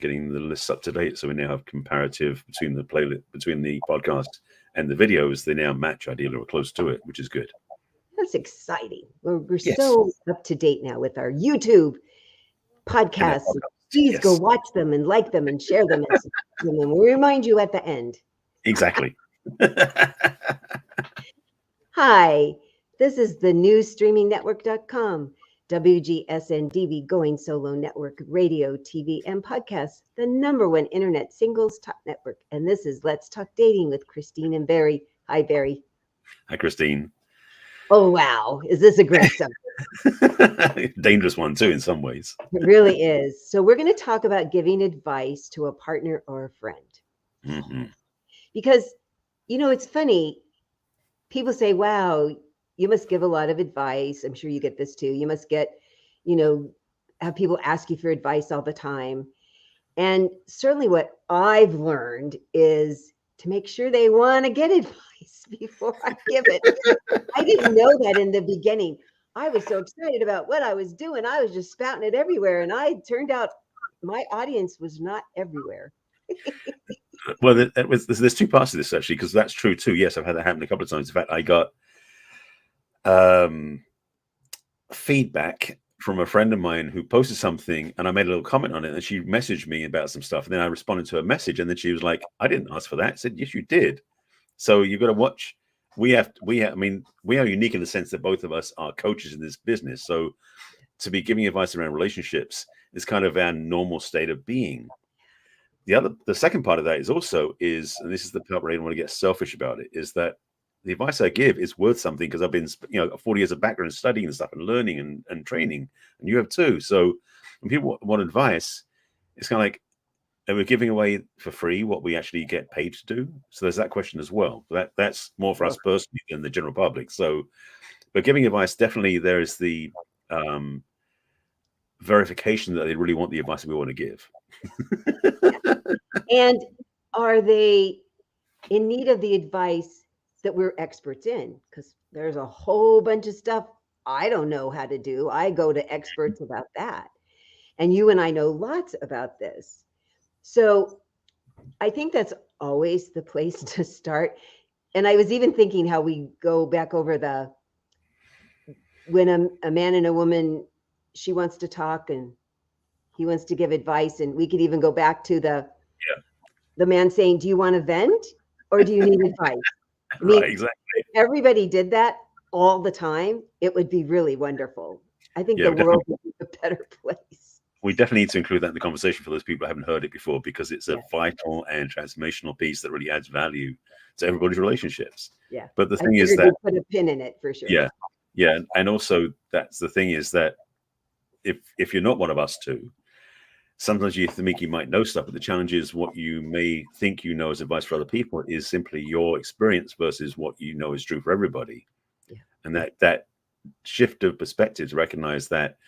getting the lists up to date. So we now have comparative between the playlist, between the podcast and the videos. They now match ideally or close to it, which is good. That's exciting. We're Yes. so up to date now with our YouTube podcasts. Please go watch them and like them and share them. And we'll remind you at the end. Exactly. Hi, this is the new streamingnetwork.com, WGSN-DB Going Solo Network, radio, TV, and podcasts, the #1 internet singles top network. And this is Let's Talk Dating with Christine and Barry. Hi, Barry. Hi, Christine. Oh, wow. Is this a great subject? Dangerous one, too, in some ways. It really is. So we're going to talk about giving advice to a partner or a friend. Mm-hmm. Because, it's funny. People say, wow, you must give a lot of advice. I'm sure you get this too. You must get, have people ask you for advice all the time. And certainly what I've learned is to make sure they want to get advice before I give it. I didn't know that in the beginning. I was so excited about what I was doing. I was just spouting it everywhere. And I turned out my audience was not everywhere. Well, there's two parts to this, actually, because that's true, too. Yes, I've had that happen a couple of times. In fact, I got feedback from a friend of mine who posted something, and I made a little comment on it, and she messaged me about some stuff. And then I responded to her message, and then she was like, I didn't ask for that. I said, yes, you did. So you've got to watch. We are unique in the sense that both of us are coaches in this business. So to be giving advice around relationships is kind of our normal state of being. The second part of that is, and this is the part where I don't want to get selfish about it, is that the advice I give is worth something because I've been, 40 years of background studying and stuff and learning and training, and you have too. So when people want advice, it's kind of like, and we're giving away for free what we actually get paid to do. So there's that question as well. That's more for us personally than the general public. So, but giving advice, definitely there is the verification that they really want the advice that we want to give. And are they in need of the advice that we're experts in? Because there's a whole bunch of stuff I don't know how to do. I go to experts about that. And you and I know lots about this. So I think that's always the place to start. And I was even thinking how we go back over when a man and a woman, she wants to talk and he wants to give advice. And we could even go back to the man saying, do you want to vent or do you need advice? I mean, right, exactly. Everybody did that all the time. It would be really wonderful. I think the world would be a better place. We definitely need to include that in the conversation for those people who haven't heard it before, because it's a vital and transformational piece that really adds value to everybody's relationships. Yeah. But the thing is that put a pin in it for sure. Yeah. Yeah. And also that's the thing is that if you're not one of us two, sometimes you think you might know stuff, but the challenge is what you may think you know as advice for other people is simply your experience versus what you know is true for everybody. Yeah. And that shift of perspective to recognize that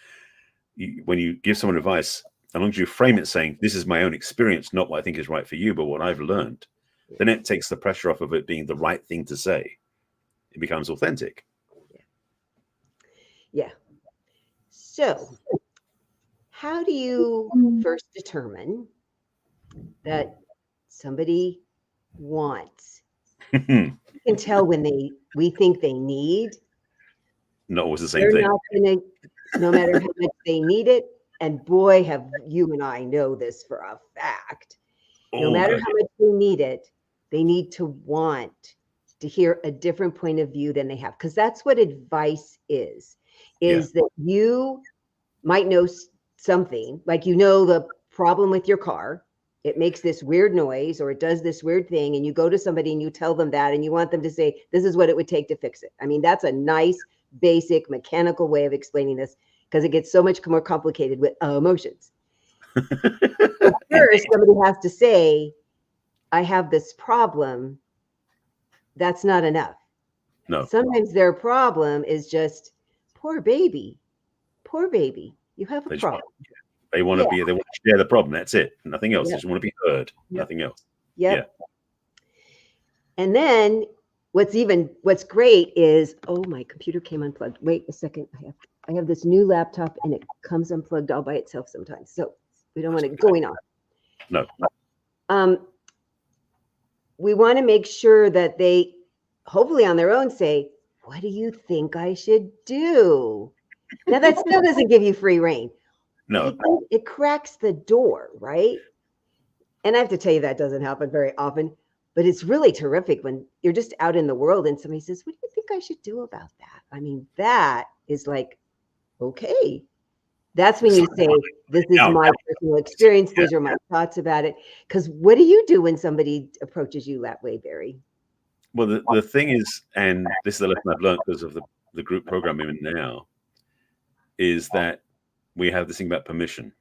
when you give someone advice, as long as you frame it saying, this is my own experience, not what I think is right for you, but what I've learned, then it takes the pressure off of it being the right thing to say. It becomes authentic. Yeah. So how do you first determine that somebody wants? You can tell when we think they need. Not always the same thing. Not gonna, no matter how much they need it. And boy, have you and I know this for a fact. No matter how much they need it, they need to want to hear a different point of view than they have. Because that's what advice is that you might know something, like the problem with your car, it makes this weird noise or it does this weird thing, and you go to somebody and you tell them that and you want them to say, this is what it would take to fix it. I mean, that's a nice, basic, mechanical way of explaining this, because it gets so much more complicated with emotions. First, somebody has to say, I have this problem. That's not enough. No. Sometimes their problem is just, poor baby, you have a problem. They want to they want to share the problem. That's it. Nothing else. They just want to be heard. Nothing else. Yeah. And then what's great is, oh, my computer came unplugged. Wait a second. I have this new laptop and it comes unplugged all by itself sometimes. So we don't want it going on. No. We want to make sure that they, hopefully on their own, say, what do you think I should do? Now, that still doesn't give you free reign. No. It cracks the door, right? And I have to tell you, that doesn't happen very often, but it's really terrific when you're just out in the world and somebody says, what do you think I should do about that? I mean, that is like, okay. That's when you say, this is my personal experience. These are my thoughts about it. Because what do you do when somebody approaches you that way, Barry? Well, the thing is, and this is the lesson I've learned because of the group program I'm in now, is that we have this thing about permission,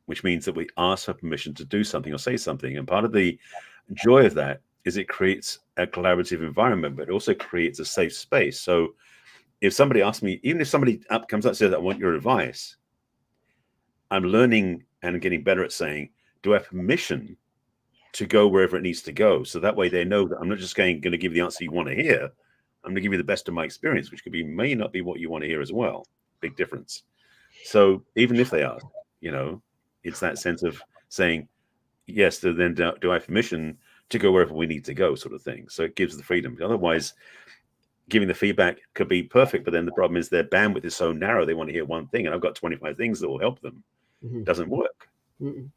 which means that we ask for permission to do something or say something. And part of the joy of that is it creates a collaborative environment, but it also creates a safe space. So if somebody asks me, even if somebody comes up and says, I want your advice, I'm learning and getting better at saying, do I have permission to go wherever it needs to go? So that way they know that I'm not just going to give you the answer you want to hear. I'm going to give you the best of my experience, which may not be what you want to hear as well. Big difference. So even if they ask, it's that sense of saying, yes, then do I have permission to go wherever we need to go, sort of thing. So it gives the freedom. Otherwise, giving the feedback could be perfect, but then the problem is their bandwidth is so narrow, they want to hear one thing, and I've got 25 things that will help them. Mm-hmm. Doesn't work. Mm-mm.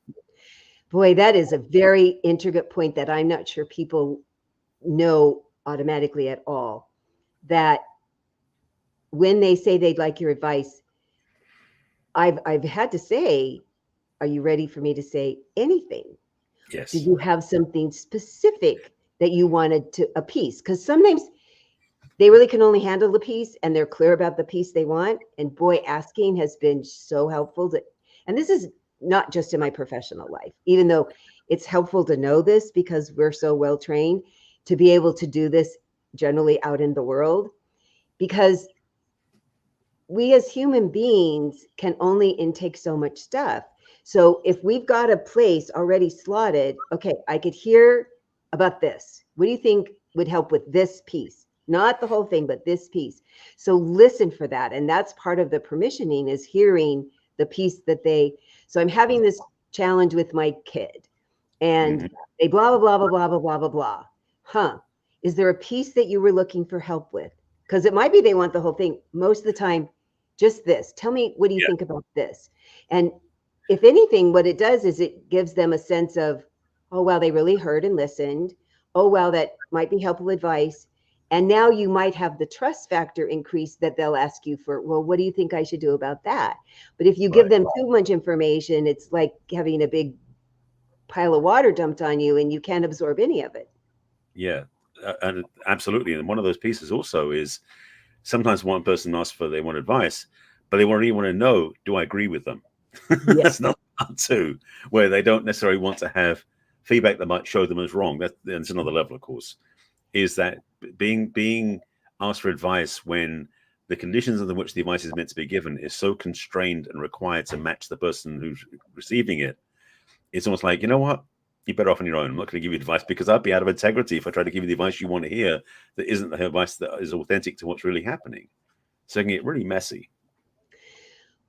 Boy, that is a very intricate point that I'm not sure people know automatically at all. That when they say they'd like your advice, I've had to say, are you ready for me to say anything? Yes. Did you have something specific that you wanted to a piece? Because sometimes they really can only handle the piece and they're clear about the piece they want. And boy, asking has been so helpful. And this is not just in my professional life, even though it's helpful to know this because we're so well trained to be able to do this generally out in the world, because we as human beings can only intake so much stuff. So if we've got a place already slotted, okay, I could hear about this. What do you think would help with this piece? Not the whole thing, but this piece. So listen for that. And that's part of the permissioning, is hearing the piece that so I'm having this challenge with my kid and they blah, blah, blah, blah, blah, blah, blah, blah, blah. Huh. Is there a piece that you were looking for help with? Because it might be they want the whole thing. Most of the time, just this. Tell me, what do you think about this? And if anything, what it does is it gives them a sense of, oh, wow, they really heard and listened. Oh, wow, that might be helpful advice. And now you might have the trust factor increase that they'll ask you for, well, what do you think I should do about that? But if you give them too much information, it's like having a big pile of water dumped on you and you can't absorb any of it. Yeah, and absolutely. And one of those pieces also is sometimes one person asks they want advice, but they really want to know, do I agree with them? That's not too, where they don't necessarily want to have feedback that might show them as wrong. That's another level, of course, is that being asked for advice when the conditions under which the advice is meant to be given is so constrained and required to match the person who's receiving it. It's almost like, you know what? You're better off on your own. I'm not going to give you advice because I'd be out of integrity if I try to give you the advice you want to hear that isn't the advice that is authentic to what's really happening. So it can get really messy.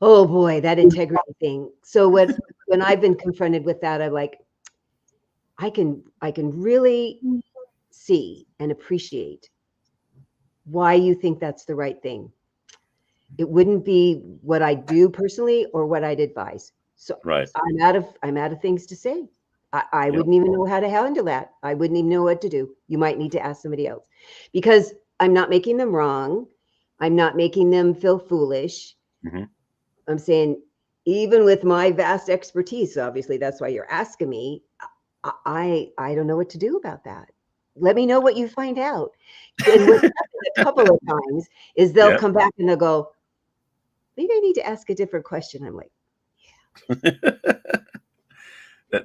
Oh boy, that integrity thing. So when I've been confronted with that, I'm like, I can really see and appreciate why you think that's the right thing. It wouldn't be what I do personally or what I'd advise. So I'm out of things to say. I wouldn't even know how to handle that. I wouldn't even know what to do. You might need to ask somebody else, because I'm not making them wrong. I'm not making them feel foolish. Mm-hmm. I'm saying, even with my vast expertise, obviously that's why you're asking me, I don't know what to do about that. Let me know what you find out. And what's happened a couple of times is they'll come back and they'll go, maybe I need to ask a different question. I'm like, yeah.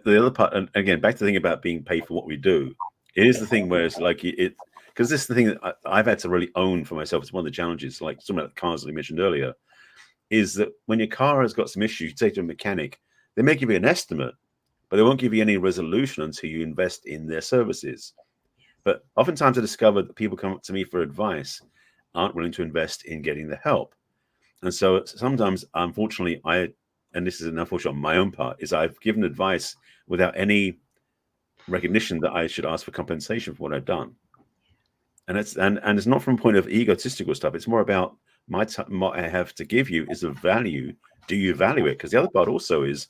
The other part, and again, back to the thing about being paid for what we do, it is the thing where it's like because this is the thing that I've had to really own for myself. It's one of the challenges, like some of the cars that we mentioned earlier, is that when your car has got some issues, you take to a mechanic, they may give you an estimate, but they won't give you any resolution until you invest in their services. But oftentimes I discover that people come up to me for advice aren't willing to invest in getting the help. And so sometimes, unfortunately, and this is an unfortunate on my own part, is I've given advice without any recognition that I should ask for compensation for what I've done. And it's not from a point of egotistical stuff. It's more about what I have to give you is of value. Do you value it? Because the other part also is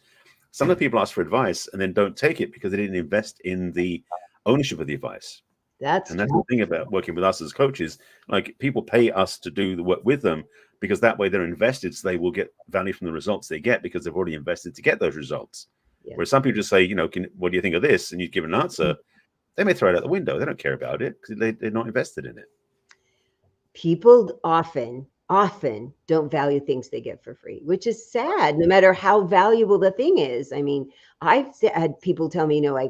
some of the people ask for advice and then don't take it because they didn't invest in the ownership of the advice. That's And that's the thing about working with us as coaches. Like, people pay us to do the work with them because that way they're invested, so they will get value from the results they get because they've already invested to get those results. Yeah. Whereas some people just say, what do you think of this? And you give an answer, they may throw it out the window. They don't care about it because they're not invested in it. People often don't value things they get for free, which is sad, no matter how valuable the thing is. I mean, I've had people tell me, I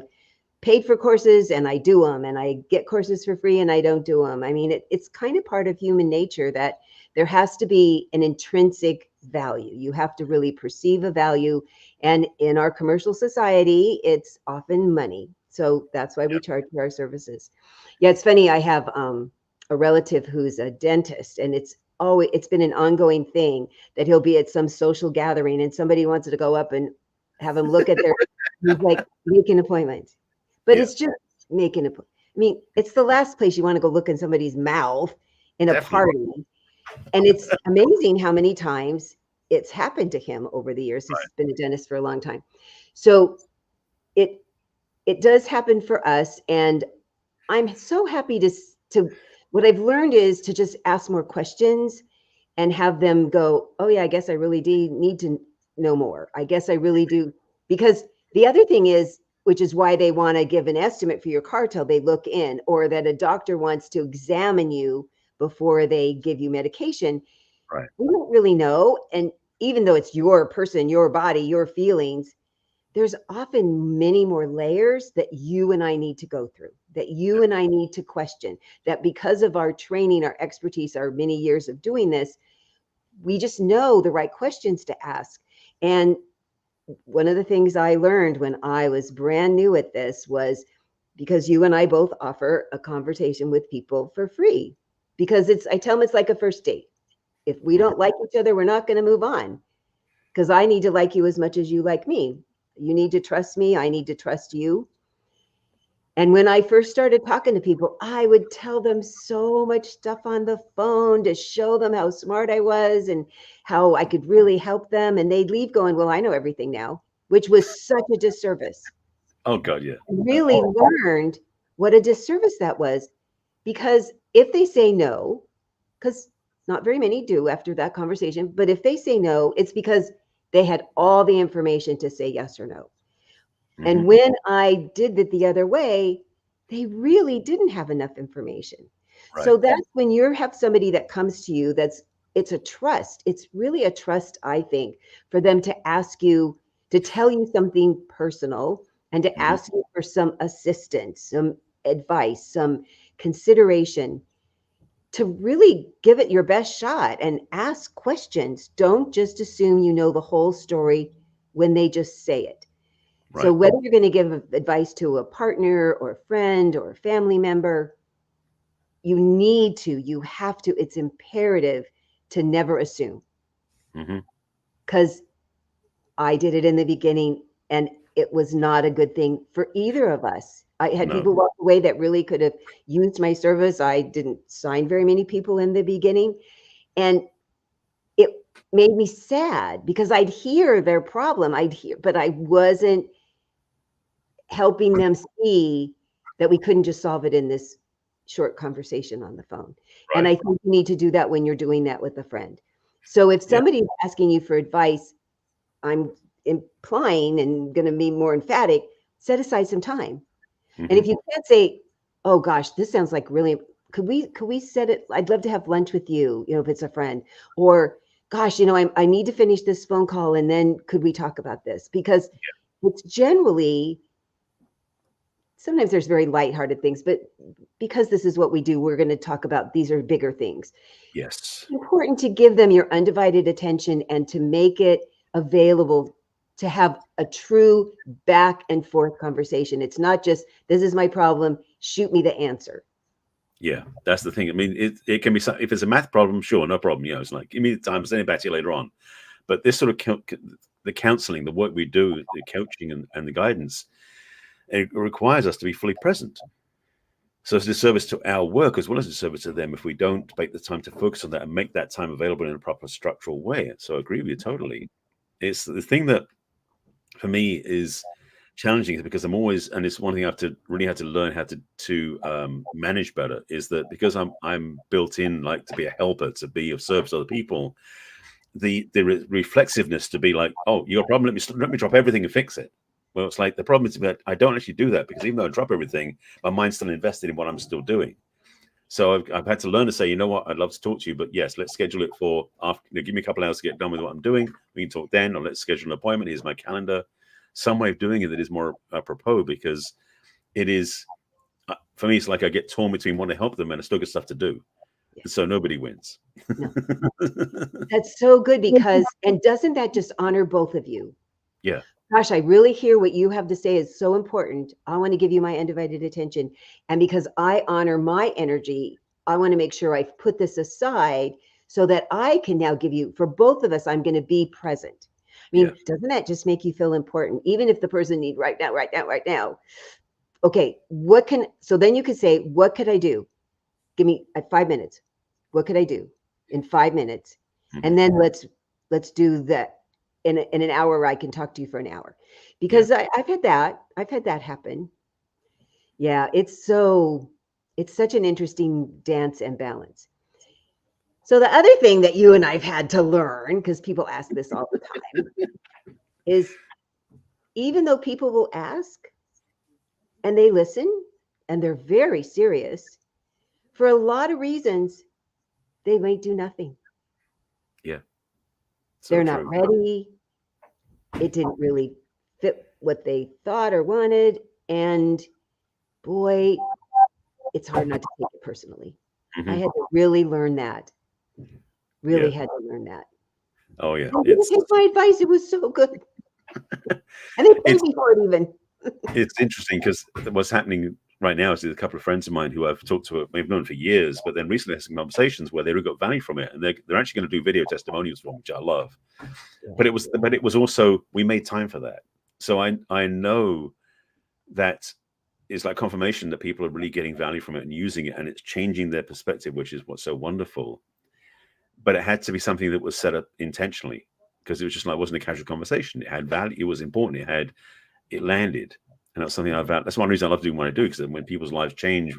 paid for courses and I do them, and I get courses for free and I don't do them. I mean, it's kind of part of human nature that there has to be an intrinsic value. You have to really perceive a value. And in our commercial society, it's often money. So that's why we charge for our services. Yeah, it's funny. I have a relative who's a dentist, and it's been an ongoing thing that he'll be at some social gathering and somebody wants to go up and have him look at their, he's like, make an appointment. But it's just making a, I mean, it's the last place you want to go look in somebody's mouth in a party. And it's amazing how many times it's happened to him over the years. He's been a dentist for a long time. So it does happen for us. And I'm so happy to what I've learned is to just ask more questions and have them go, oh yeah, I guess I really do need to know more. I guess I really do. Because the other thing is, which is why they want to give an estimate for your car till they look in, or that a doctor wants to examine you before they give you medication. Right. We don't really know. And even though it's your person, your body, your feelings, there's often many more layers that you and I need to go through, that you and I need to question, that because of our training, our expertise, our many years of doing this, we just know the right questions to ask. And one of the things I learned when I was brand new at this was, because you and I both offer a conversation with people for free, because I tell them it's like a first date. If we don't like each other, we're not going to move on, because I need to like you as much as you like me. You need to trust me. I need to trust you. And when I first started talking to people, I would tell them so much stuff on the phone to show them how smart I was and how I could really help them. And they'd leave going, well, I know everything now, which was such a disservice. Oh, God, yeah. I really learned what a disservice that was, because if they say no, because not very many do after that conversation, but if they say no, it's because they had all the information to say yes or no. Mm-hmm. And when I did it the other way, they really didn't have enough information. Right. So that's when you have somebody that comes to you, it's a trust. It's really a trust, I think, for them to ask you, to tell you something personal and to ask you for some assistance, some advice, some consideration, to really give it your best shot and ask questions. Don't just assume you know the whole story when they just say it. Right. So whether you're going to give advice to a partner or a friend or a family member, you have to, it's imperative to never assume. Because I did it in the beginning and it was not a good thing for either of us. I had people walk away that really could have used my service. I didn't sign very many people in the beginning. And it made me sad because I'd hear their problem. But I wasn't helping them see that we couldn't just solve it in this short conversation on the phone. Right. And I think you need to do that when you're doing that with a friend. So if somebody's asking you for advice, I'm implying and going to be more emphatic, set aside some time. And if you can't say, oh gosh, this sounds like really, could we set it? I'd love to have lunch with you, if it's a friend, or gosh, I need to finish this phone call and then could we talk about this? Because it's generally, sometimes there's very lighthearted things, but because this is what we do, we're going to talk about, these are bigger things. Yes. It's important to give them your undivided attention and to make it available to have a true back and forth conversation. It's not just, this is my problem, shoot me the answer. Yeah, that's the thing. I mean, it can be, if it's a math problem, sure, no problem. It's like, give me the time, I'll send it back to you later on. But this sort of the counseling, the work we do, the coaching and the guidance, it requires us to be fully present. So it's a service to our work as well as a service to them if we don't take the time to focus on that and make that time available in a proper structural way. So I agree with you totally. It's the thing that for me is challenging because I'm always, and it's one thing I have to really had to learn how to manage better, is that because I'm built in like to be a helper, to be of service to other people, the reflexiveness to be like, oh, you got a problem, let me drop everything and fix it. Well, it's like the problem is that I don't actually do that, because even though I drop everything, my mind's still invested in what I'm still doing. So I've had to learn to say, you know what, I'd love to talk to you, but yes, let's schedule it for after. Give me a couple of hours to get done with what I'm doing. We can talk then, or let's schedule an appointment. Here's my calendar. Some way of doing it that is more apropos, because it is, for me, it's like I get torn between wanting to help them and I still got stuff to do. Yeah. So nobody wins. No. That's so good, because, and doesn't that just honor both of you? Yeah. Gosh, I really hear what you have to say is so important. I want to give you my undivided attention. And because I honor my energy, I want to make sure I put this aside so that I can now give you, for both of us, I'm going to be present. I mean, doesn't that just make you feel important? Even if the person needs right now. Okay, so then you could say, what could I do? Give me 5 minutes. What could I do in 5 minutes? Mm-hmm. And then let's do that. In an hour, I can talk to you for an hour, because I've had that happen. Yeah, it's such an interesting dance and balance. So the other thing that you and I've had to learn, because people ask this all the time, is even though people will ask and they listen and they're very serious, for a lot of reasons, they might do nothing. Yeah. So they're not ready. It didn't really fit what they thought or wanted. And boy, it's hard not to take it personally. Mm-hmm. I had to really learn that. Really had to learn that. Oh, yeah. They didn't take my advice. It was so good. And they paid me for it even. It's interesting because what's happening right now is there's a couple of friends of mine who I've talked to, we've known for years, but then recently had some conversations where they really got value from it, and they're actually going to do video testimonials from, which I love. But it was also, we made time for that. So I know that it's like confirmation that people are really getting value from it and using it, and it's changing their perspective, which is what's so wonderful. But it had to be something that was set up intentionally, because it was just like, it wasn't a casual conversation. It had value. It was important. It landed. And that's something that's one reason I love doing what I do, because when people's lives change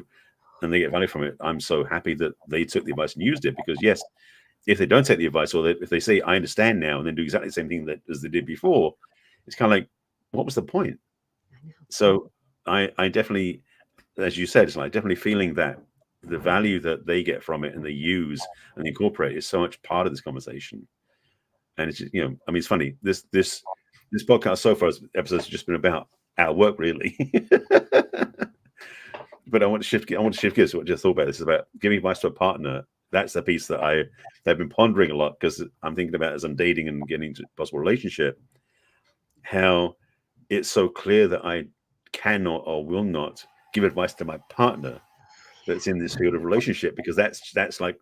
and they get value from it, I'm so happy that they took the advice and used it. Because yes, if they don't take the advice, or if they say, I understand now, and then do exactly the same thing as they did before, it's kind of like, what was the point? So I definitely, as you said, it's like definitely feeling that the value that they get from it and they use and incorporate is so much part of this conversation. And it's just, I mean, it's funny, this podcast so far, episodes have just been about our work, really. But I want to shift gears to what I just thought about. This is about giving advice to a partner. That's the piece that I've been pondering a lot, because I'm thinking about, as I'm dating and getting into a possible relationship, how it's so clear that I cannot or will not give advice to my partner that's in this field of relationship, because that's like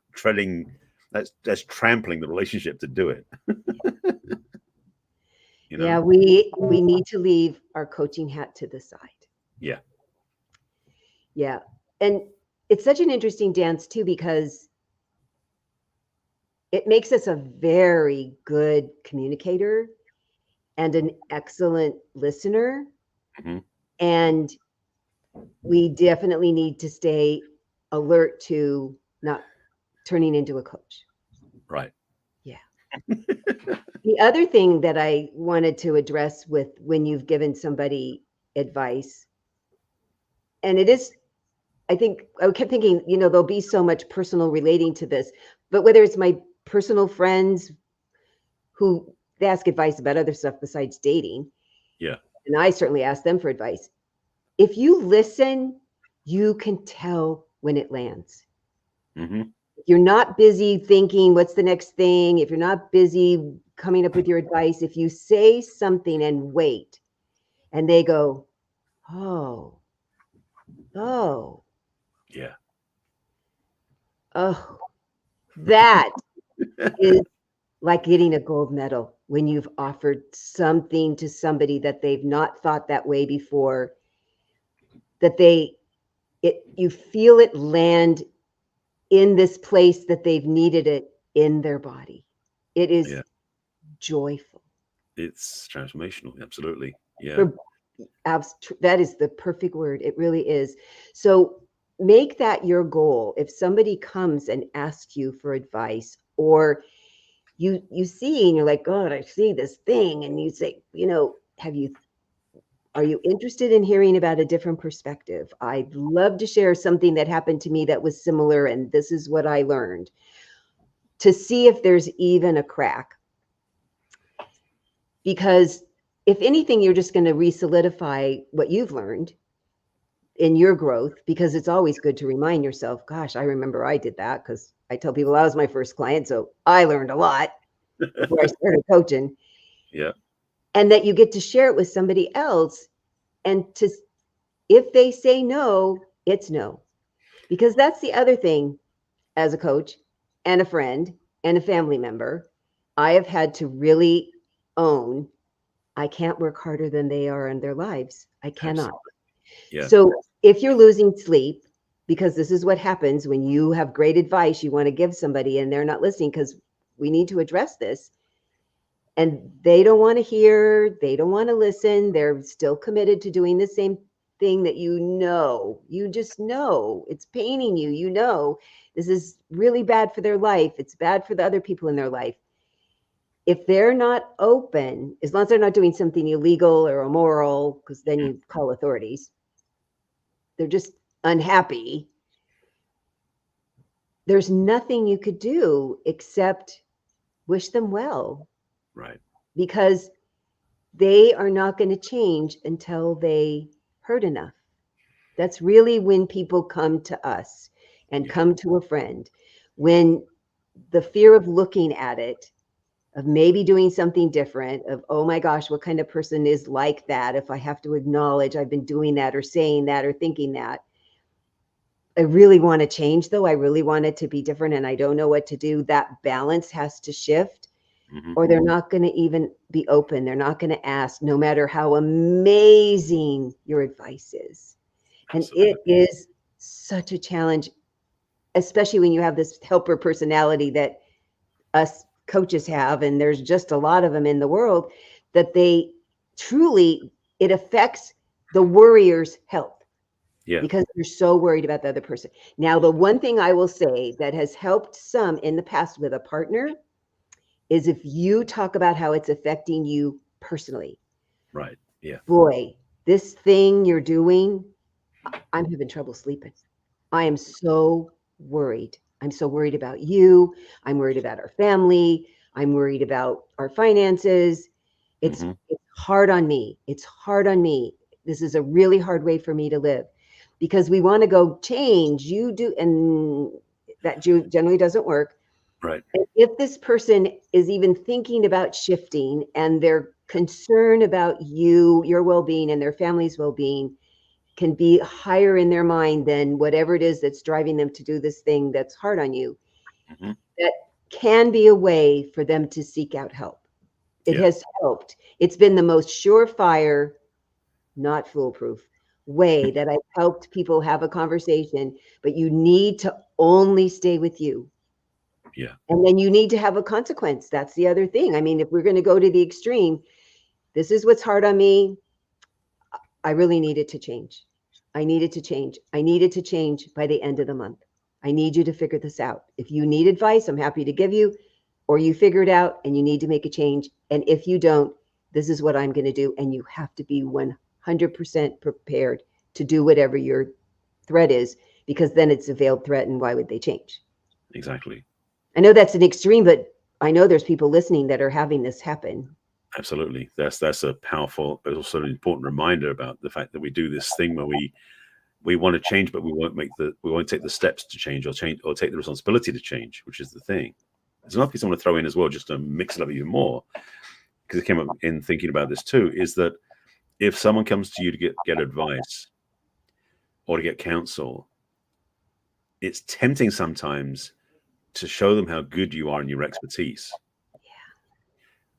that's trampling the relationship to do it. Yeah, we need to leave our coaching hat to the side. Yeah. And it's such an interesting dance too, because it makes us a very good communicator and an excellent listener. Mm-hmm. And we definitely need to stay alert to not turning into a coach. Right. Yeah. The other thing that I wanted to address with when you've given somebody advice, and it is, I think I kept thinking, there'll be so much personal relating to this, but whether it's my personal friends who they ask advice about other stuff besides dating. Yeah. And I certainly ask them for advice. If you listen, you can tell when it lands. Mm-hmm. If you're not busy thinking, what's the next thing? If you're not busy coming up with your advice, if you say something and wait, and they go, oh, yeah, oh, that is like getting a gold medal when you've offered something to somebody that they've not thought that way before, that you feel it land in this place that they've needed it in their body. It is Yeah. joyful. It's transformational. Absolutely. Yeah. For that is the perfect word. It really is. So make that your goal. If somebody comes and asks you for advice, or you see and you're like, God, I see this thing, and you say, are you interested in hearing about a different perspective? I'd love to share something that happened to me that was similar, and this is what I learned, to see if there's even a crack. Because if anything, you're just going to re-solidify what you've learned in your growth, because it's always good to remind yourself, gosh, I remember I did that, because I tell people I was my first client, so I learned a lot before I started coaching. Yeah. And that you get to share it with somebody else, and if they say no, it's no. Because that's the other thing, as a coach and a friend and a family member, I have had to really own, I can't work harder than they are in their lives. I cannot. Absolutely. Yeah. So if you're losing sleep, because this is what happens when you have great advice you want to give somebody and they're not listening, because we need to address this, and they don't want to hear, they don't want to listen, they're still committed to doing the same thing that you just know it's paining you, this is really bad for their life, it's bad for the other people in their life. If they're not open, as long as they're not doing something illegal or immoral, because then you call authorities, they're just unhappy, there's nothing you could do except wish them well. Right. Because they are not going to change until they hurt enough. That's really when people come to us and come to a friend, when the fear of looking at it, of maybe doing something different, of, oh my gosh, what kind of person is like that? If I have to acknowledge I've been doing that or saying that or thinking that, I really want to change, though. I really want it to be different, and I don't know what to do. That balance has to shift, or they're not going to even be open. They're not going to ask, no matter how amazing your advice is. And Absolutely. it is such a challenge, especially when you have this helper personality that us coaches have, and there's just a lot of them in the world, that they truly, it affects the warrior's health. Yeah. Because you're so worried about the other person. Now, the one thing I will say that has helped some in the past with a partner is if you talk about how it's affecting you personally. Right. Yeah. Boy, this thing you're doing, I'm having trouble sleeping. I am so worried. I'm so worried about you. I'm worried about our family. I'm worried about our finances. It's hard on me. It's hard on me. This is a really hard way for me to live, because we want to go change. You do, and that generally doesn't work. Right. And if this person is even thinking about shifting and their concern about your well-being and their family's well-being can be higher in their mind than whatever it is that's driving them to do this thing that's hard on you, that can be a way for them to seek out help. It has helped. It's been the most surefire, not foolproof way that I've helped people have a conversation, but you need to only stay with you. Yeah. And then you need to have a consequence. That's the other thing. I mean, if we're going to go to the extreme, this is what's hard on me. I really needed to change. I needed to change. I needed to change by the end of the month. I need you to figure this out. If you need advice, I'm happy to give you, or you figure it out and you need to make a change. And if you don't, this is what I'm going to do. And you have to be 100% prepared to do whatever your threat is, because then it's a veiled threat. And why would they change? Exactly. I know that's an extreme, but I know there's people listening that are having this happen. Absolutely. That's a powerful, but also an important reminder about the fact that we do this thing where we want to change, but we won't take the steps to change or take the responsibility to change, which is the thing. There's another piece I want to throw in as well, just to mix it up even more, because it came up in thinking about this too, is that if someone comes to you to get advice or to get counsel, it's tempting sometimes to show them how good you are in your expertise.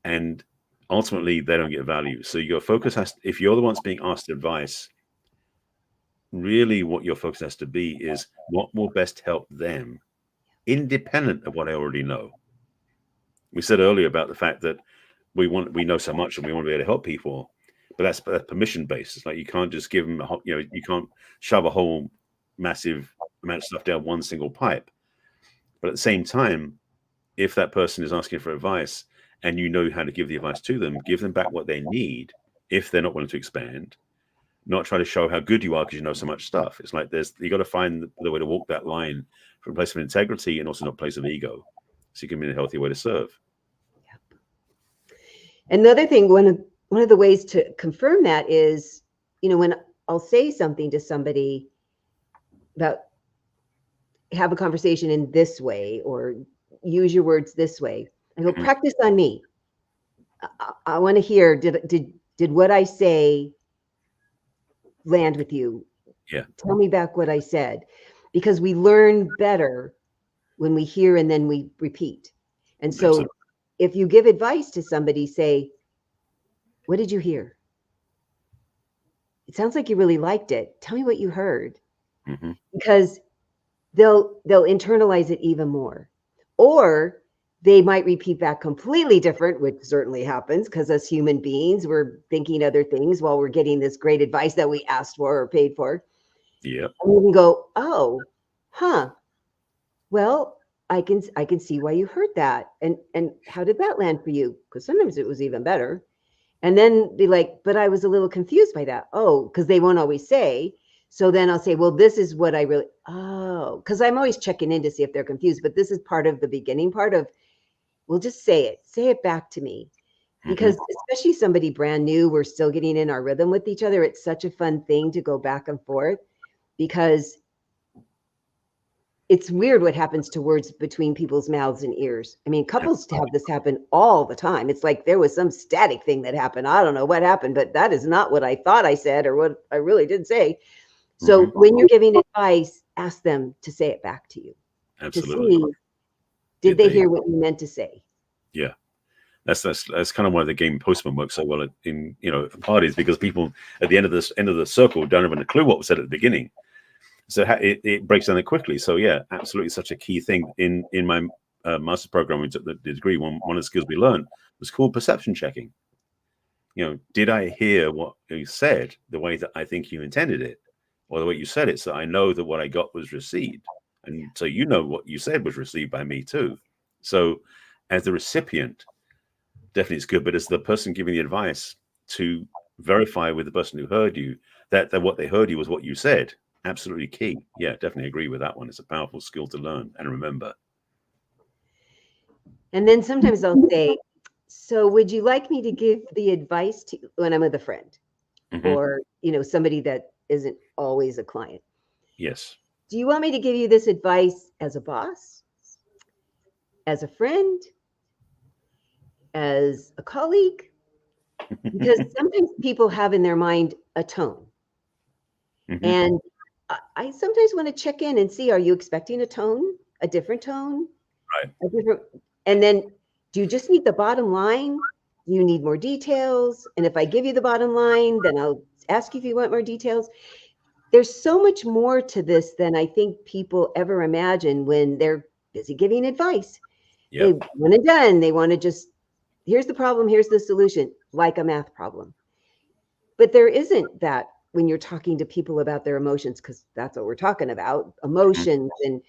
and ultimately they don't get value. So your focus has, if you're the ones being asked advice, really what your focus has to be is what will best help them, independent of what I already know. We said earlier about the fact that we know so much and we want to be able to help people, but that's permission based. It's like you can't just give them you can't shove a whole massive amount of stuff down one single pipe. But at the same time, if that person is asking for advice and you know how to give the advice to them, give them back what they need if they're not willing to expand. Not try to show how good you are because you know so much stuff. It's like you got to find the way to walk that line from a place of integrity and also not a place of ego, so you can be in a healthy way to serve. Yep. Another thing, one of the ways to confirm that is, when I'll say something to somebody about have a conversation in this way or use your words this way, I go, practice on me. I want to hear, did what I say land with you? Yeah. Tell me back what I said, because we learn better when we hear and then we repeat. And so Absolutely. If you give advice to somebody, say, what did you hear? It sounds like you really liked it. Tell me what you heard. Because they'll internalize it even more. Or they might repeat back completely different, which certainly happens because as human beings, we're thinking other things while we're getting this great advice that we asked for or paid for. Yeah. And we can go, oh, well, I can see why you heard that. And how did that land for you? Because sometimes it was even better. And then be like, but I was a little confused by that. Oh, because they won't always say. So then I'll say, well, this is what I really, because I'm always checking in to see if they're confused. But this is part of the beginning part of, well, just say it back to me. Because especially somebody brand new, we're still getting in our rhythm with each other. It's such a fun thing to go back and forth because it's weird what happens to words between people's mouths and ears. I mean, couples have this happen all the time. It's like there was some static thing that happened. I don't know what happened, but that is not what I thought I said or what I really did say. So when you're giving advice, ask them to say it back to you. Absolutely. To see, did they hear what you meant to say? Yeah. That's kind of why the game Postman works so well in parties, because people at the end of the circle don't have a clue what was said at the beginning. So it breaks down it quickly. So yeah, absolutely, such a key thing in my master's program. We took the degree. One of the skills we learned was called perception checking. Did I hear what you said the way that I think you intended it, or the way you said it, so I know that what I got was received, and so what you said was received by me too. So as the recipient, definitely it's good, but as the person giving the advice, to verify with the person who heard you that what they heard you was what you said. Absolutely key. Yeah, definitely agree with that one. It's a powerful skill to learn and remember. And then sometimes I'll say, so would you like me to give the advice to when I'm with a friend or, somebody that isn't always a client? Yes. Do you want me to give you this advice as a boss, as a friend, as a colleague? Because sometimes people have in their mind a tone. And I sometimes want to check in and see, are you expecting a tone, a different tone? Right. And then do you just need the bottom line? Do you need more details? And if I give you the bottom line, then I'll ask you if you want more details. There's so much more to this than I think people ever imagine when they're busy giving advice. Yep. They want it done. They want to just, here's the problem, here's the solution, like a math problem. But there isn't that when you're talking to people about their emotions, because that's what we're talking about, emotions and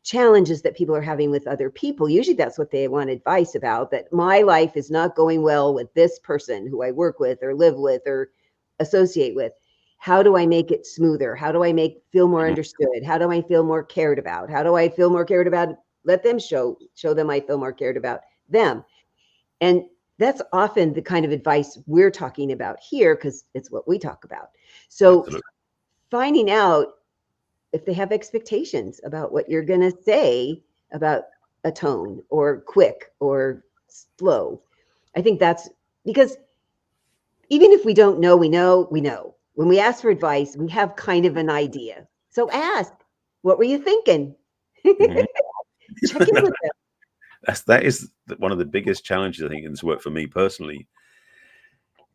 challenges that people are having with other people. Usually that's what they want advice about, that my life is not going well with this person who I work with or live with or associate with. How do I make it smoother? How do I feel more understood? How do I feel more cared about? How do I feel more cared about? Let them show them I feel more cared about them. And that's often the kind of advice we're talking about here because it's what we talk about. So Absolutely. Finding out if they have expectations about what you're going to say about a tone or quick or slow. I think that's because even if we don't know, we know. When we ask for advice, we have kind of an idea. So ask, what were you thinking? Check in with them. that is one of the biggest challenges, I think, in this work for me personally,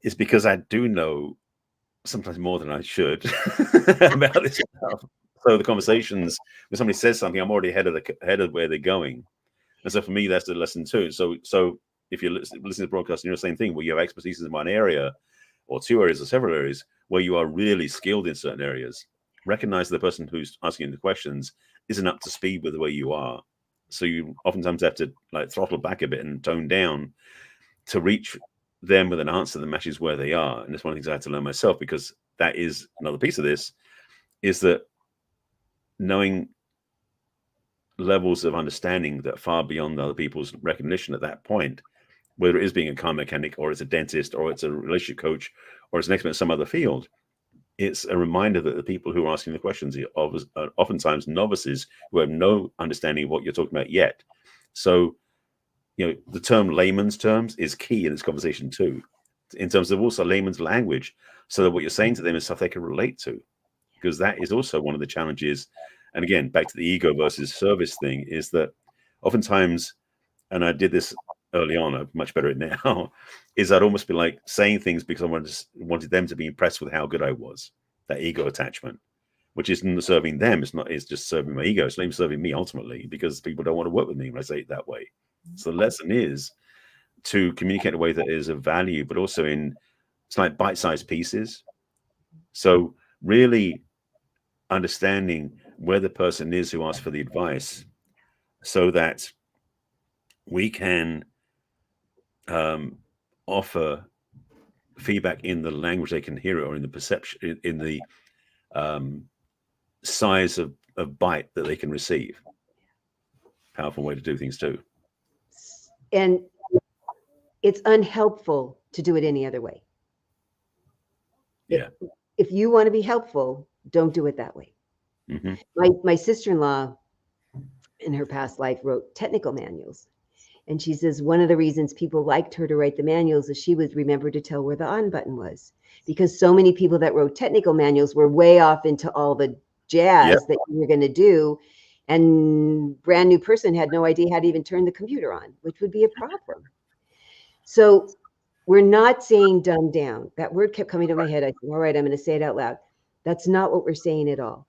is because I do know sometimes more than I should about this stuff. So the conversations, when somebody says something, I'm already ahead of where they're going. And so for me, that's the lesson too. So if you listen to the broadcast and you're the same thing, where you have expertise in one area or two areas or several areas where you are really skilled in certain areas, recognize the person who's asking the questions isn't up to speed with the way you are. So you oftentimes have to like throttle back a bit and tone down to reach them with an answer that matches where they are. And that's one of the things I had to learn myself, because that is another piece of this, is that knowing levels of understanding that far beyond other people's recognition at that point, whether it is being a car mechanic or it's a dentist or it's a relationship coach or it's an expert in some other field, it's a reminder that the people who are asking the questions are oftentimes novices who have no understanding of what you're talking about yet. So, the term layman's terms is key in this conversation too, in terms of also layman's language, so that what you're saying to them is stuff they can relate to, because that is also one of the challenges. And again, back to the ego versus service thing, is that oftentimes, and I did this early on, I'm much better at it now, is I'd almost be like saying things because I wanted them to be impressed with how good I was. That ego attachment, which isn't serving them, it's just serving my ego. It's not even serving me ultimately, because people don't want to work with me when I say it that way. So the lesson is to communicate in a way that is of value, but also it's like bite-sized pieces. So really understanding where the person is who asks for the advice, so that we can offer feedback in the language they can hear it, or in the perception, in the size of bite that they can receive. Powerful way to do things too. And it's unhelpful to do it any other way. Yeah. If you want to be helpful, don't do it that way. Mm-hmm. My sister-in-law in her past life wrote technical manuals. And she says one of the reasons people liked her to write the manuals is she would remember to tell where the on button was, because so many people that wrote technical manuals were way off into all the jazz that you were going to do. And brand new person had no idea how to even turn the computer on, which would be a problem. So we're not saying dumb down. That word kept coming to my head. I said, all right, I'm going to say it out loud. That's not what we're saying at all.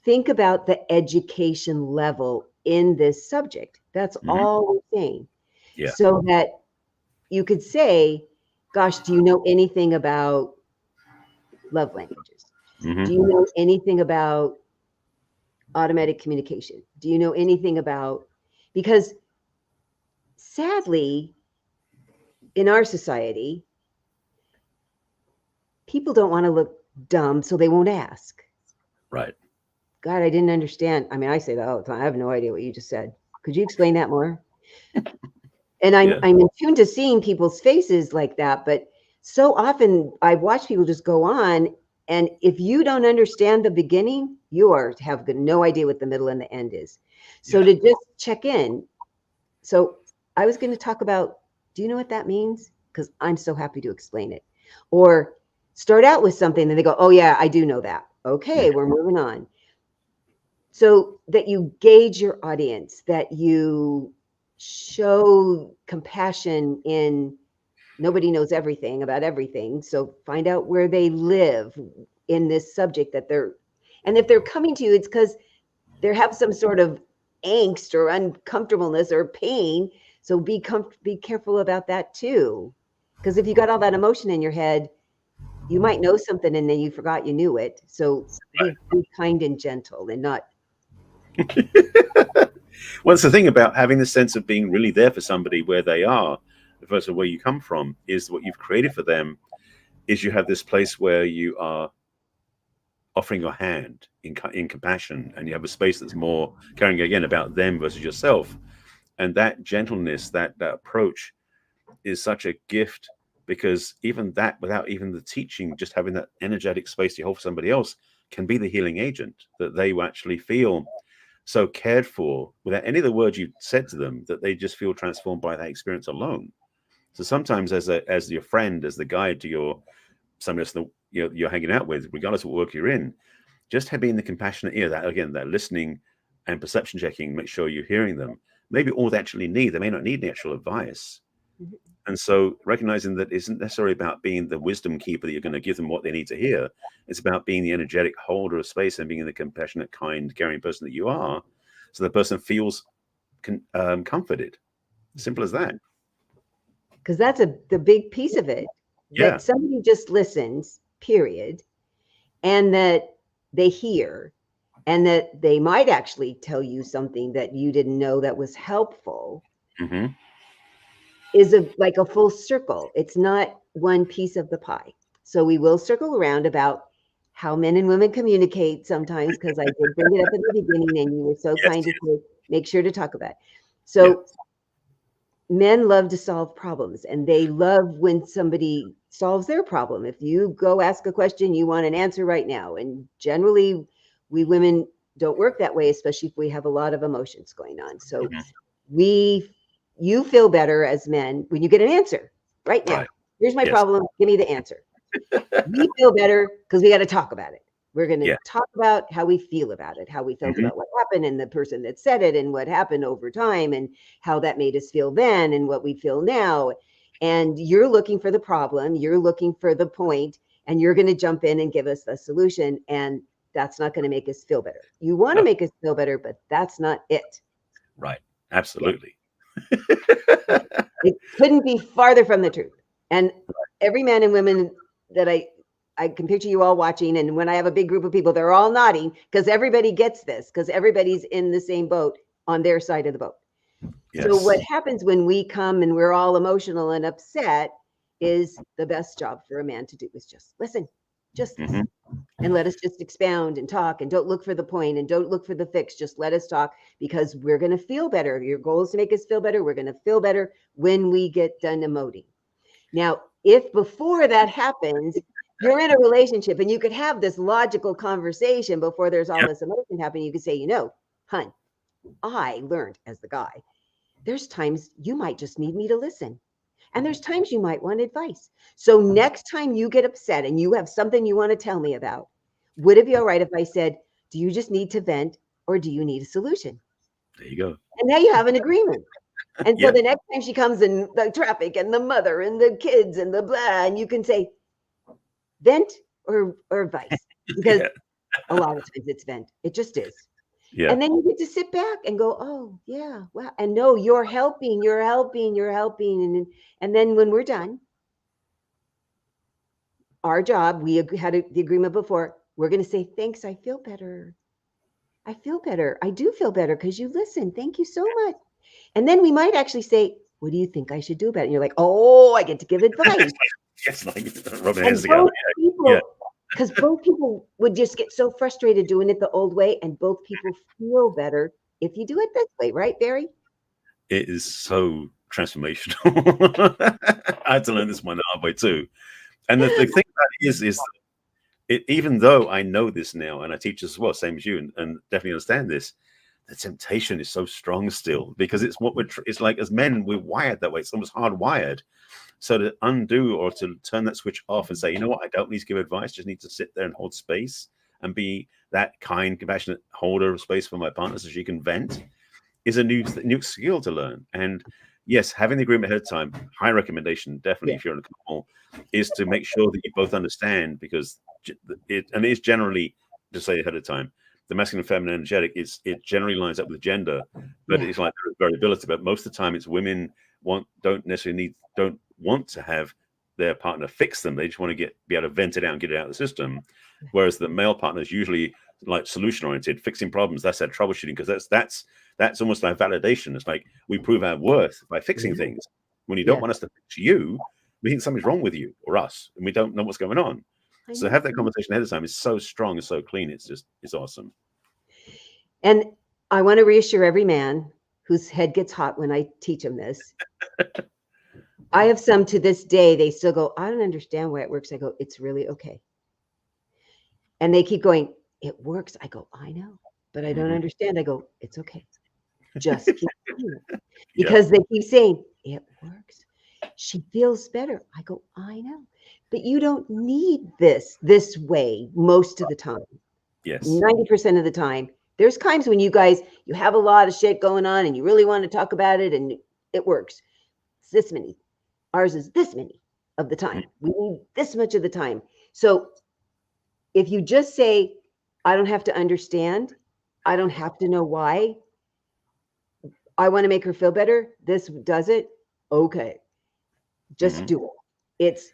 Think about the education level in this subject. That's all we're saying. Yeah. So that you could say, gosh, do you know anything about love languages? Mm-hmm. Do you know anything about automatic communication? Do you know anything about, because sadly, in our society, people don't want to look dumb, so they won't ask. Right. God, I didn't understand. I mean, I say that all the time. I have no idea what you just said. Could you explain that more? And I'm in tune to seeing people's faces like that, but so often I watch people just go on, and if you don't understand the beginning, you have no idea what the middle and the end is. So to just check in. So I was going to talk about, do you know what that means? Because I'm so happy to explain it. Or start out with something and they go, oh yeah, I do know that. Okay, we're moving on. So that you gauge your audience, that you show compassion in nobody knows everything about everything. So find out where they live in this subject and if they're coming to you, it's because they have some sort of angst or uncomfortableness or pain. So be careful about that too. Because if you got all that emotion in your head, you might know something and then you forgot you knew it. So be kind and gentle and not. Well, it's the thing about having the sense of being really there for somebody where they are versus where you come from, is what you've created for them is you have this place where you are offering your hand in compassion, and you have a space that's more caring again about them versus yourself. And that gentleness, that approach is such a gift, because even that, without even the teaching, just having that energetic space you hold for somebody else can be the healing agent, that they will actually feel so cared for without any of the words you said to them, that they just feel transformed by that experience alone. So sometimes as your friend, as the guide to somebody else that you're hanging out with, regardless of what work you're in, just being the compassionate ear, that again, that listening and perception checking, make sure you're hearing them, maybe all they actually need. They may not need the actual advice. Mhm. And so recognizing that isn't necessarily about being the wisdom keeper that you're going to give them what they need to hear. It's about being the energetic holder of space and being the compassionate, kind, caring person that you are. So the person feels comforted. Simple as that. Because that's the big piece of it, Yeah. that somebody just listens, period, and that they hear, and that they might actually tell you something that you didn't know that was helpful, Mm-hmm. is like a full circle. It's not one piece of the pie. So we will circle around about how men and women communicate sometimes, because I did bring it up at the beginning and you were so Yes, kind to say, make sure to talk about it. yeah. So men love to solve problems, and they love when somebody solves their problem. If you go ask a question, you want an answer right now. And generally, we women don't work that way, especially if we have a lot of emotions going on. So you feel better as men when you get an answer right now. Right. Here's my Yes. problem. Give me the answer. We feel better because we got to talk about it. We're going to Yeah. talk about how we feel about it, how we felt Mm-hmm. about what happened and the person that said it and what happened over time and how that made us feel then and what we feel now. And you're looking for the problem, you're looking for the point, and you're going to jump in and give us the solution. And that's not going to make us feel better. You want to No. make us feel better, but that's not it. Right. Absolutely. It couldn't be farther from the truth. And every man and women that I can picture you all watching, and when I have a big group of people, they're all nodding because everybody gets this, because everybody's in the same boat on their side of the boat. Yes. So what happens when we come and we're all emotional and upset is the best job for a man to do is just listen, listen, and let us just expound and talk, and don't look for the point and don't look for the fix. Just let us talk, because we're going to feel better. Your goal is to make us feel better. We're going to feel better when we get done emoting. Now, if before that happens, you're in a relationship and you could have this logical conversation before there's all this emotion happening, you could say, hun, I learned as the guy, there's times you might just need me to listen. And there's times you might want advice. So next time you get upset and you have something you want to tell me about, would it be all right if I said, do you just need to vent or do you need a solution? There you go. And now you have an agreement. And so Yeah. the next time she comes in the traffic and the mother and the kids and the blah, and you can say vent or advice, because Yeah. a lot of times it's vent. It just is. Yeah. And then you get to sit back and go, oh yeah, wow. And no, you're helping. And then when we're done, our job, we had the agreement before, we're going to say, thanks, I feel better. I feel better. I do feel better because you listened. Thank you so much. And then we might actually say, what do you think I should do about it? And you're like, oh, I get to give advice. Yes, like rubbing And hands together. both people, because both people would just get so frustrated doing it the old way, and both people feel better if you do it this way, right, Barry? It is so transformational. I had to learn this one the hard way too. And the thing about it is it, even though I know this now and I teach as well, same as you, and definitely understand this, the temptation is so strong still, because it's what it's like as men, we're wired that way. It's almost hardwired. So to undo or to turn that switch off and say, you know what, I don't need to give advice, just need to sit there and hold space and be that kind, compassionate holder of space for my partner so she can vent, is a new skill to learn. And yes, having the agreement ahead of time, high recommendation, definitely, if you're in a couple, is to make sure that you both understand, because it is generally, to say ahead of time, the masculine and feminine energetic it generally lines up with gender, but it's like there's variability. But most of the time, it's women don't want to have their partner fix them. They just want to be able to vent it out and get it out of the system. Whereas the male partner is usually like solution oriented, fixing problems. That's their troubleshooting, because that's almost like validation. It's like we prove our worth by fixing things. When you don't want us to fix you, we think something's wrong with you or us, and we don't know what's going on. So have that conversation ahead of time is so strong and so clean. It's awesome. And I want to reassure every man whose head gets hot when I teach them this. I have some to this day, they still go, I don't understand why it works. I go, it's really okay. And they keep going, it works. I go, I know, but I don't understand. I go, it's okay. Just keep doing it. Because they keep saying, it works. She feels better. I go, I know. But you don't need this way most of the time. Yes. 90% of the time, There's times when you guys, you have a lot of shit going on and you really want to talk about it and it works. It's this many. Ours is this many of the time. We need this much of the time. So if you just say, I don't have to understand, I don't have to know why, I want to make her feel better, this does it, okay. Just do it. It's,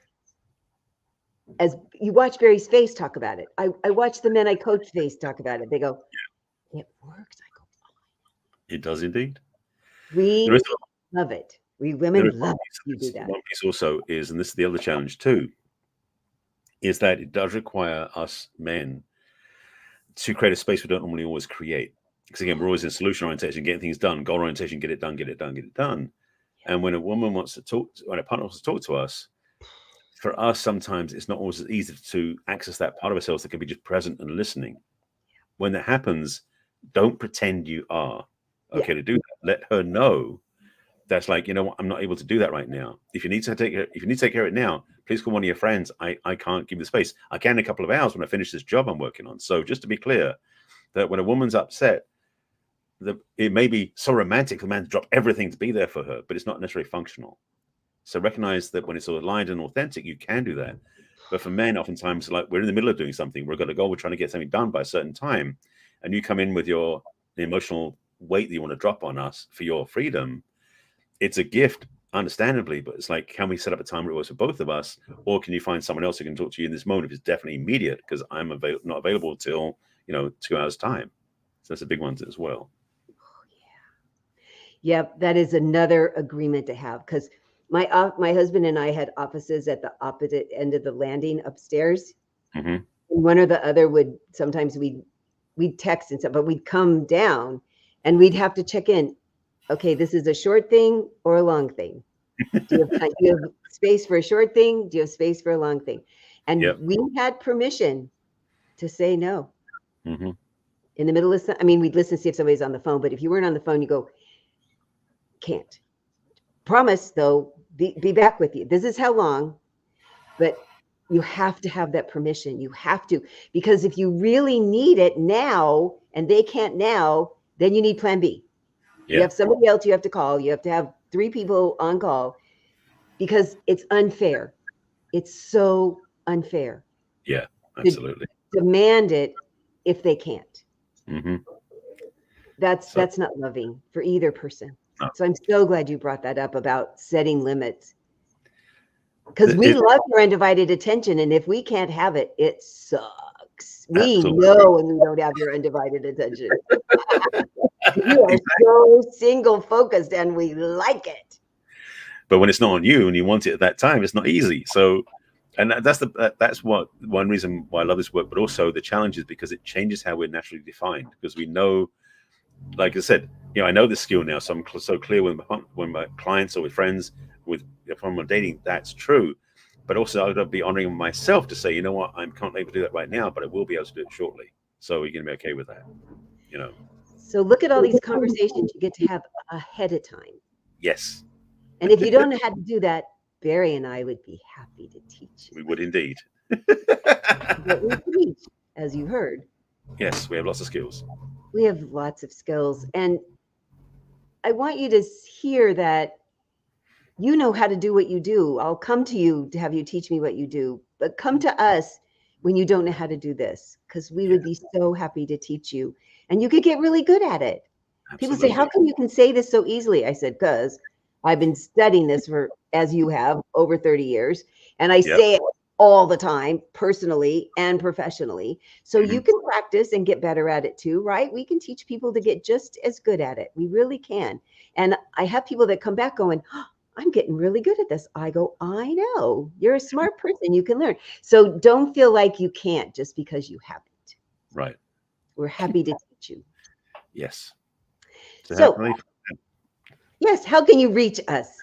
as you watch Barry's face talk about it. I watch the men I coach face talk about it. They go, it works. I go, it does indeed. we love it. We women love it. You do that. One piece also is, and this is the other challenge too, is that it does require us men to create a space we don't normally always create. Because again, we're always in solution orientation, getting things done, goal orientation, get it done, get it done, get it done. And when a woman wants to talk, when a partner wants to talk to us, for us, sometimes it's not always as easy to access that part of ourselves that can be just present and listening. When that happens, don't pretend you are okay to do that. Let her know that's like, you know what, I'm not able to do that right now. If you need to take care of it now, please call one of your friends. I can't give you the space. I can in a couple of hours when I finish this job I'm working on. So just to be clear, that when a woman's upset, it may be so romantic for the man to drop everything to be there for her, but it's not necessarily functional. So recognize that when it's all aligned and authentic, you can do that. But for men, oftentimes, like we're in the middle of doing something, we've got a goal, we're trying to get something done by a certain time, and you come in with the emotional weight that you want to drop on us for your freedom. It's a gift, understandably, but it's like, can we set up a time where it works for both of us, or can you find someone else who can talk to you in this moment if it's definitely immediate? Because I'm not available till 2 hours time. So that's a big one as well. Yep, that is another agreement to have, because my husband and I had offices at the opposite end of the landing upstairs. And one or the other would sometimes we'd text and stuff, but we'd come down and we'd have to check in. Okay, this is a short thing or a long thing. Do you have space for a short thing? Do you have space for a long thing? And we had permission to say no. In the middle of, we'd listen to see if somebody's on the phone, but if you weren't on the phone, you go, can't. Promise, though, be back with you. This is how long, but you have to have that permission. You have to, because if you really need it now and they can't now, then you need plan B. You have somebody else you have to call. You have to have 3 people on call, because it's unfair. It's so unfair. Yeah, absolutely. Demand it if they can't. That's not loving for either person. No. So I'm so glad you brought that up about setting limits, because we love your undivided attention, and if we can't have it, it sucks. We know when we don't have your undivided attention. You are so single focused, and we like it. But when it's not on you and you want it at that time, it's not easy. So, and that's one reason why I love this work, but also the challenge is because it changes how we're naturally defined. Because we know, like I said, I know this skill now, so I'm so clear when my clients or with friends, if I'm dating, that's true. But also I've got to be honoring myself to say, you know what, I can't able to do that right now, but I will be able to do it shortly. So you're going to be okay with that, So look at all these conversations you get to have ahead of time. Yes. And if you don't know how to do that, Barry and I would be happy to teach you. We would indeed. What we teach, as you heard. Yes, we have lots of skills. We have lots of skills. And I want you to hear that you know how to do what you do. I'll come to you to have you teach me what you do, but come to us when you don't know how to do this, because we would be so happy to teach you, and you could get really good at it. Absolutely. People say, how come you can say this so easily? I said, because I've been studying this for, as you have, over 30 years, and I say it all the time, personally and professionally. So you can practice and get better at it too, right? We can teach people to get just as good at it. We really can. And I have people that come back going, oh, I'm getting really good at this. I go, I know. You're a smart person. You can learn. So don't feel like you can't just because you haven't. Right. We're happy to teach you. Yes. So yes, how can you reach us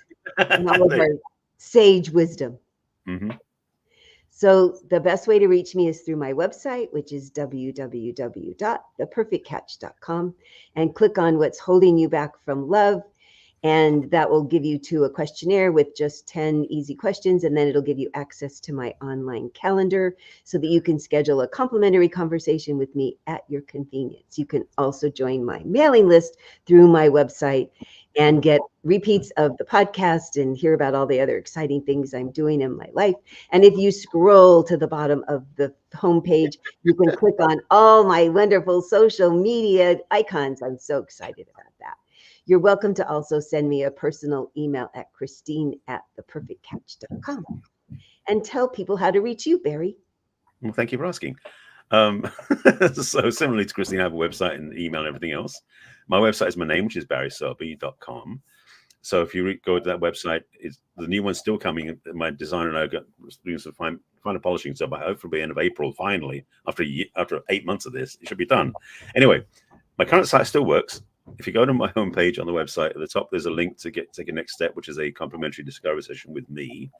in all of our sage wisdom? So the best way to reach me is through my website, which is www.theperfectcatch.com, and click on what's holding you back from love. And that will give you to a questionnaire with just 10 easy questions. And then it'll give you access to my online calendar so that you can schedule a complimentary conversation with me at your convenience. You can also join my mailing list through my website and get repeats of the podcast and hear about all the other exciting things I'm doing in my life. And if you scroll to the bottom of the homepage, you can click on all my wonderful social media icons. I'm so excited about that. You're welcome to also send me a personal email at christine@theperfectcouch.com and tell people how to reach you, Barry. Well, thank you for asking. So similarly to Christine, I have a website and email and everything else. My website is my name, which is barryselby.com. So if you go to that website, the new one's still coming. My designer and I got doing some final polishing. So by hopefully end of April, finally, after 8 months of this, it should be done. Anyway, my current site still works. If you go to my homepage on the website, at the top, there's a link to take a next step, which is a complimentary discovery session with me,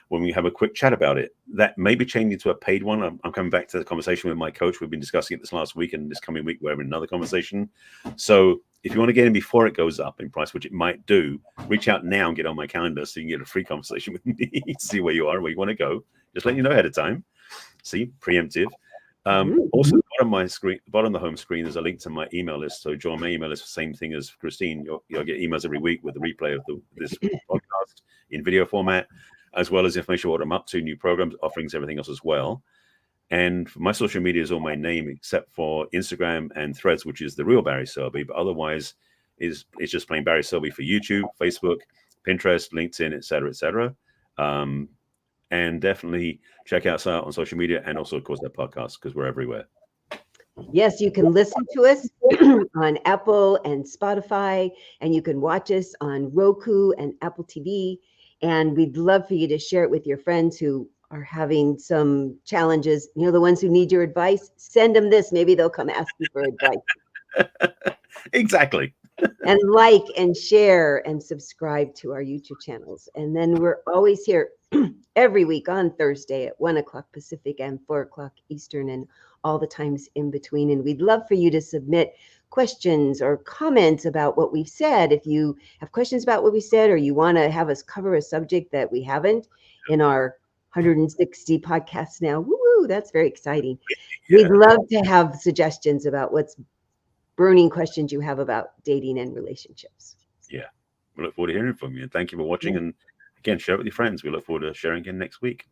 when we have a quick chat about it. That may be changing to a paid one. I'm coming back to the conversation with my coach. We've been discussing it this last week, and this coming week we're having another conversation. So if you want to get in before it goes up in price, which it might do, reach out now and get on my calendar so you can get a free conversation with me, see where you are, where you want to go. Just letting you know ahead of time. See, preemptive. Also, bottom of the home screen, there's a link to my email list. So join my email list, same thing as Christine. You'll get emails every week with the replay of this podcast in video format, as well as information what I'm up to, new programs, offerings, everything else as well. And my social media is all my name except for Instagram and Threads, which is the real Barry Selby. But otherwise, it's just plain Barry Selby for YouTube, Facebook, Pinterest, LinkedIn, etc. And definitely check us out on social media and also, of course, that podcast, because we're everywhere. Yes, you can listen to us on Apple and Spotify, and you can watch us on Roku and Apple TV. And we'd love for you to share it with your friends who are having some challenges. You know, the ones who need your advice, send them this. Maybe they'll come ask you for advice. Exactly. And like and share and subscribe to our YouTube channels. And then we're always here every week on Thursday at 1 o'clock Pacific and 4 o'clock Eastern and all the times in between. And we'd love for you to submit questions or comments about what we've said. If you have questions about what we said, or you want to have us cover a subject that we haven't in our 160 podcasts now, woo, that's very exciting. Yeah. We'd love to have suggestions about what's burning questions you have about dating and relationships. Yeah, we look forward to hearing from you. And thank you for watching. And again, share it with your friends. We look forward to sharing again next week.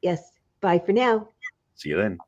Yes. Bye for now. See you then.